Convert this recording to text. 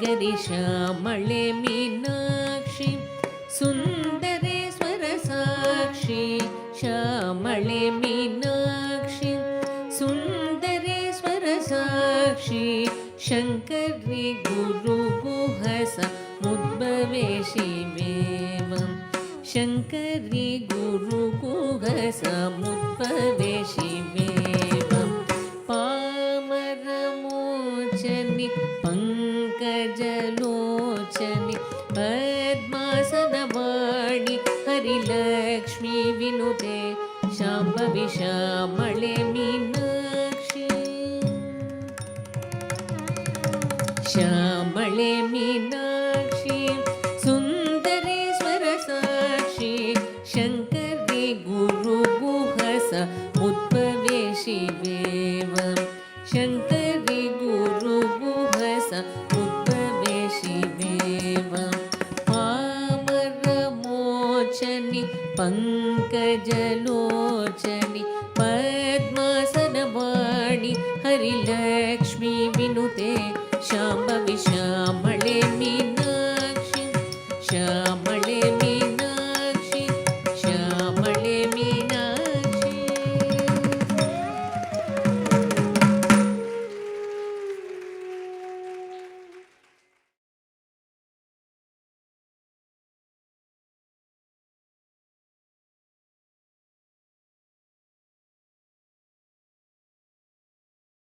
Nagari श्यामळे Meenakshi Sundareshwar Sakshi श्यामळे Meenakshi Sundareshwar Sakshi शङ्करि गुरुगुहस मुद्भवे शिवेवं शङ्करि गुरुगुहस मुद्भवे शिवेवं पामरमोचनि पङ्कजलोचनि पद्मासनवाणि Harilakshmi विनुते Shambhavi श्यामळे Meenakshi श्यामळे Meenakshi Sundareshwar Sakshi शङ्करि गुरुगुहस मुद्भवे शिवेवं शङ्करि गुरुगुहस मुद्भवे शिवेवं पामरमोचनि पङ्कजलोचनि पद्मासनवाणि Harilakshmi विनुते Shambhavi श्यामळे